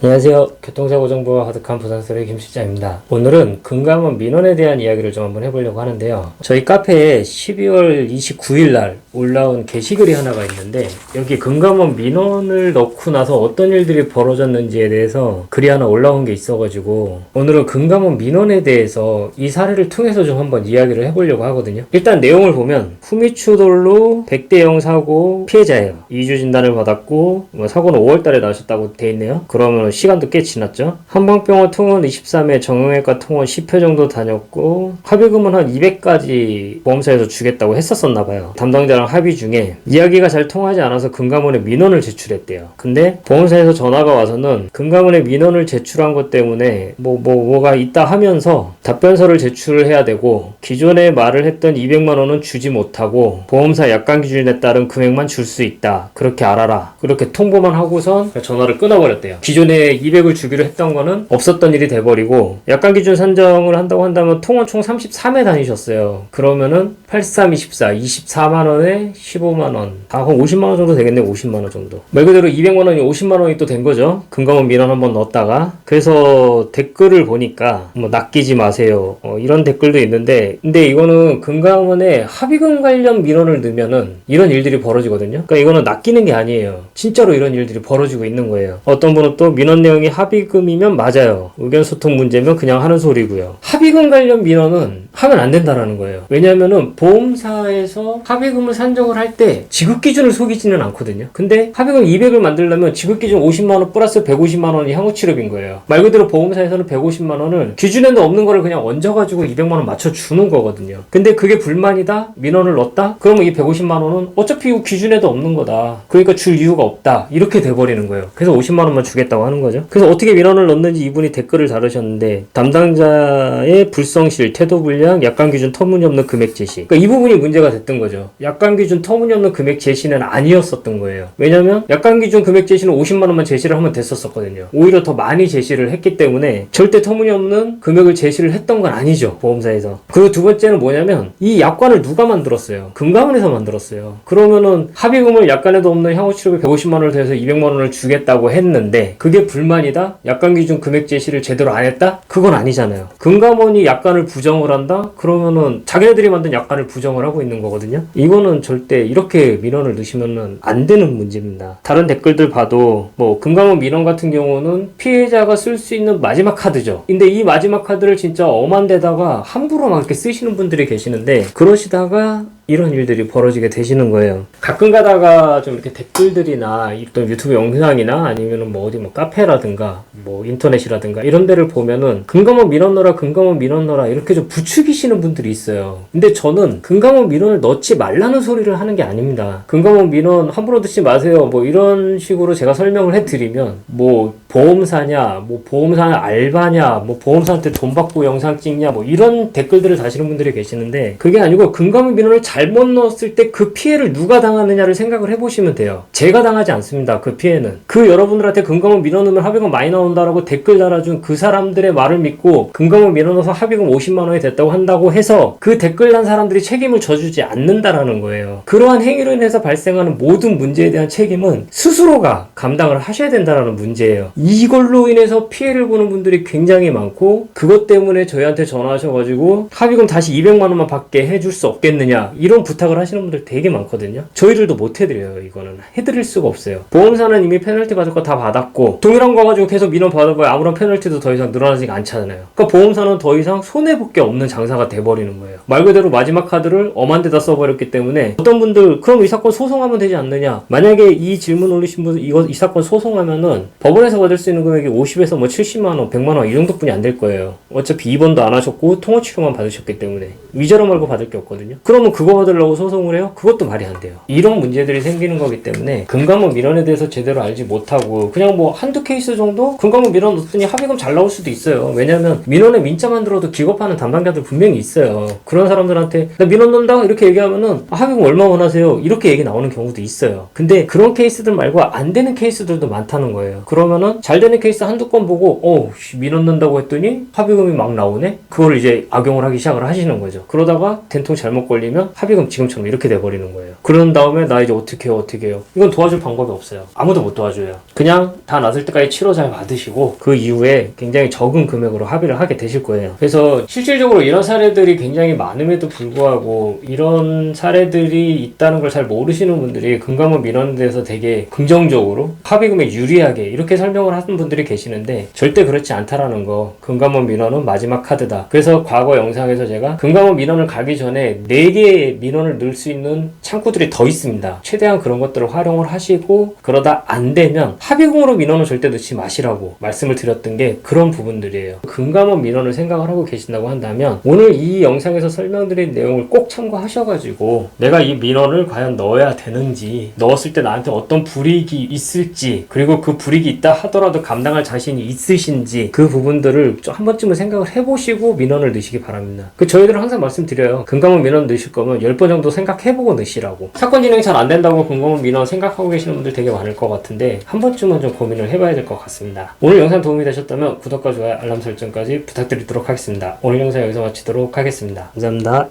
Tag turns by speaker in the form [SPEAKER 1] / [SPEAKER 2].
[SPEAKER 1] 안녕하세요. 교통사고 정보가 가득한 부산서울의 김 실장입니다. 오늘은 금감원 민원에 대한 이야기를 좀 한번 해보려고 하는데요. 저희 카페에 12월 29일 날 올라온 게시글이 하나가 있는데 여기 금감원 민원을 넣고 나서 어떤 일들이 벌어졌는지에 대해서 글이 하나 올라온 게 있어가지고 오늘은 금감원 민원에 대해서 이 사례를 통해서 좀 한번 이야기를 해보려고 하거든요. 일단 내용을 보면 후미추돌로 100대 0 사고 피해자예요. 2주 진단을 받았고 사고는 5월달에 나셨다고 돼 있네요. 그러면 시간도 꽤 지났죠. 한방병원 통원 23회, 정형외과 통원 10회 정도 다녔고 합의금은 한 200까지 보험사에서 주겠다고 했었었나봐요. 담당자랑 합의 중에 이야기가 잘 통하지 않아서 금감원에 민원을 제출했대요. 근데 보험사에서 전화가 와서는 금감원에 민원을 제출한 것 때문에 뭐가 있다 하면서 답변서를 제출을 해야 되고 기존에 말을 했던 200만원은 주지 못하고 보험사 약관 기준에 따른 금액만 줄 수 있다. 그렇게 알아라. 그렇게 통보만 하고선 전화를 끊어버렸대요. 기존에 200을 주기로 했던 거는 없었던 일이 돼버리고 약관 기준 산정을 한다고 한다면 통원 총 33회 다니셨어요. 그러면은 8324 24만원에 15만원 한 50만원 정도 되겠네. 50만원 정도 말 그대로 200만원이 50만원이 또 된 거죠. 금감원 민원 한번 넣었다가. 그래서 댓글을 보니까 뭐 낚이지 마세요 이런 댓글도 있는데, 근데 이거는 금감원에 합의금 관련 민원을 넣으면은 이런 일들이 벌어지거든요. 그러니까 이거는 낚이는 게 아니에요. 진짜로 이런 일들이 벌어지고 있는 거예요. 어떤 분은 또 민원 내용이 합의금이면 맞아요. 의견소통 문제면 그냥 하는 소리고요. 합의금 관련 민원은 하면 안 된다라는 거예요. 왜냐면은 보험사에서 합의금을 산정을 할 때 지급 기준을 속이지는 않거든요. 근데 합의금 200을 만들려면 지급 기준 50만원 플러스 150만원이 향후치료비인 거예요. 말 그대로 보험사에서는 150만원을 기준에는 없는 거를 그냥 얹어가지고 200만원 맞춰주는 거거든요. 근데 그게 불만이다? 민원을 넣었다? 그러면 이 150만원은 어차피 기준에도 없는 거다. 그러니까 줄 이유가 없다. 이렇게 돼버리는 거예요. 그래서 50만원만 주겠다고 하는 거죠. 그래서 어떻게 민원을 넣는지 이분이 댓글을 다루셨는데, 담당자의 불성실, 태도 불량, 약관 기준 터무니없는 금액 제시. 그러니까 이 부분이 문제가 됐던 거죠. 약관 기준 터무니없는 금액 제시는 아니었었던 거예요. 왜냐면 약관 기준 금액 제시는 50만원만 제시를 하면 됐었거든요. 오히려 더 많이 제시를 했기 때문에 절대 터무니없는 금액을 제시를 했던 건 아니죠, 보험사에서. 그리고 두 번째는 뭐냐면 이 약관을 누가 만들었어요? 금감원에서 만들었어요. 그러면은 합의금을 약관에도 없는 향후치료비 150만원을 더해서 200만원을 주겠다고 했는데 그게 불만이다? 약관 기준 금액 제시를 제대로 안 했다? 그건 아니잖아요. 금감원이 약관을 부정을 한다? 그러면은 자기네들이 만든 약관을 부정을 하고 있는 거거든요. 이거는 절대 이렇게 민원을 넣으시면은 안 되는 문제입니다. 다른 댓글들 봐도 뭐 금감원 민원 같은 경우는 피해자가 쓸 수 있는 마지막 카드죠. 근데 이 마지막 카드를 진짜 엄한 데다가 함부로 막 이렇게 쓰시는 분들이 계시는데, 그러시다가 이런 일들이 벌어지게 되시는 거예요. 가끔 가다가 좀 이렇게 댓글들이나 어떤 유튜브 영상이나 아니면은 뭐 어디 뭐 카페라든가 뭐 인터넷이라든가 이런 데를 보면은 금감원 민원 넣어라, 금감원 민원 넣어라 이렇게 좀 부추기시는 분들이 있어요. 근데 저는 금감원 민원을 넣지 말라는 소리를 하는 게 아닙니다. 금감원 민원 함부로 넣지 마세요. 뭐 이런 식으로 제가 설명을 해드리면 뭐 보험사냐, 뭐 보험사 알바냐, 뭐 보험사한테 돈 받고 영상 찍냐, 뭐 이런 댓글들을 다시는 분들이 계시는데, 그게 아니고 금감원 민원을 잘못 넣었을 때 그 피해를 누가 당하느냐를 생각을 해보시면 돼요. 제가 당하지 않습니다. 그 피해는. 그 여러분들한테 금감원 민원 넣으면 합의금 많이 나온다라고 댓글 달아준 그 사람들의 말을 믿고 금감원 민원 넣어서 합의금 50만원이 됐다고 한다고 해서 그 댓글 난 사람들이 책임을 져주지 않는다라는 거예요. 그러한 행위로 인해서 발생하는 모든 문제에 대한 책임은 스스로가 감당을 하셔야 된다는 문제예요. 이걸로 인해서 피해를 보는 분들이 굉장히 많고, 그것 때문에 저희한테 전화하셔가지고 합의금 다시 200만원만 받게 해줄 수 없겠느냐 이런 부탁을 하시는 분들 되게 많거든요. 저희들도 못 해드려요. 이거는 해드릴 수가 없어요. 보험사는 이미 페널티 받을 거 다 받았고 동일한 거 가지고 계속 민원 받아봐야 아무런 페널티도 더 이상 늘어나지가 않잖아요. 그러니까 보험사는 더 이상 손해볼 게 없는 장사가 돼버리는 거예요. 말 그대로 마지막 카드를 엄한 데다 써버렸기 때문에 어떤 분들 그럼 이 사건 소송하면 되지 않느냐, 만약에 이 질문 올리신 분 이 사건 소송하면은 법원에서 받을 수 있는 금액이 50에서 뭐 70만원 100만원 이 정도뿐이 안 될 거예요. 어차피 입원도 안 하셨고 통원치료만 받으셨기 때문에 위자료 말고 받을 게 없거든요. 그러면 그거 받으려고 소송을 해요? 그것도 말이 안 돼요. 이런 문제들이 생기는 거기 때문에 금감원 민원에 대해서 제대로 알지 못하고 그냥 뭐 한두 케이스 정도 금감원 민원 넣었더니 합의금 잘 나올 수도 있어요. 왜냐면 민원에 민자만 들어도 기겁하는 담당자들 분명히 있어요. 그런 사람들한테 나 민원 넣는다 이렇게 얘기하면은 합의금 얼마 원하세요? 이렇게 얘기 나오는 경우도 있어요. 근데 그런 케이스들 말고 안 되는 케이스들도 많다는 거예요. 그러면은 잘 되는 케이스 한두 건 보고 민원 넣는다고 했더니 합의금이 막 나오네? 그걸 이제 악용을 하기 시작을 하시는 거죠. 그러다가 된통 잘못 걸리면 합의금 지금처럼 이렇게 돼버리는 거예요. 그런 다음에 나 이제 어떻게 해요? 이건 도와줄 방법이 없어요. 아무도 못 도와줘요. 그냥 다 나설 때까지 치료 잘 받으시고 그 이후에 굉장히 적은 금액으로 합의를 하게 되실 거예요. 그래서 실질적으로 이런 사례들이 굉장히 많음에도 불구하고 이런 사례들이 있다는 걸 잘 모르시는 분들이 금감원 민원에 대해서 되게 긍정적으로 합의금에 유리하게 이렇게 설명을 하는 분들이 계시는데 절대 그렇지 않다라는 거. 금감원 민원은 마지막 카드다. 그래서 과거 영상에서 제가 금감원 민원을 가기 전에 4개의 민원을 넣을 수 있는 창구들이 더 있습니다. 최대한 그런 것들을 활용을 하시고 그러다 안 되면 합의금으로 민원을 절대 넣지 마시라고 말씀을 드렸던 게 그런 부분들이에요. 금감원 민원을 생각을 하고 계신다고 한다면 오늘 이 영상에서 설명드린 내용을 꼭 참고하셔가지고 내가 이 민원을 과연 넣어야 되는지, 넣었을 때 나한테 어떤 불이익이 있을지, 그리고 그 불이익이 있다 하더라도 감당할 자신이 있으신지 그 부분들을 좀 한 번쯤은 생각을 해보시고 민원을 넣으시기 바랍니다. 저희들은 항상 말씀드려요. 금감원 민원 넣으실 거면 10번 정도 생각해보고 넣으시라고. 사건 진행이 잘 안 된다고 금감원 민원 생각하고 계시는 분들 되게 많을 것 같은데 한 번쯤은 좀 고민을 해봐야 될 것 같습니다. 오늘 영상 도움이 되셨다면 구독과 좋아요, 알람 설정까지 부탁드리도록 하겠습니다. 오늘 영상 여기서 마치도록 하겠습니다. 감사합니다.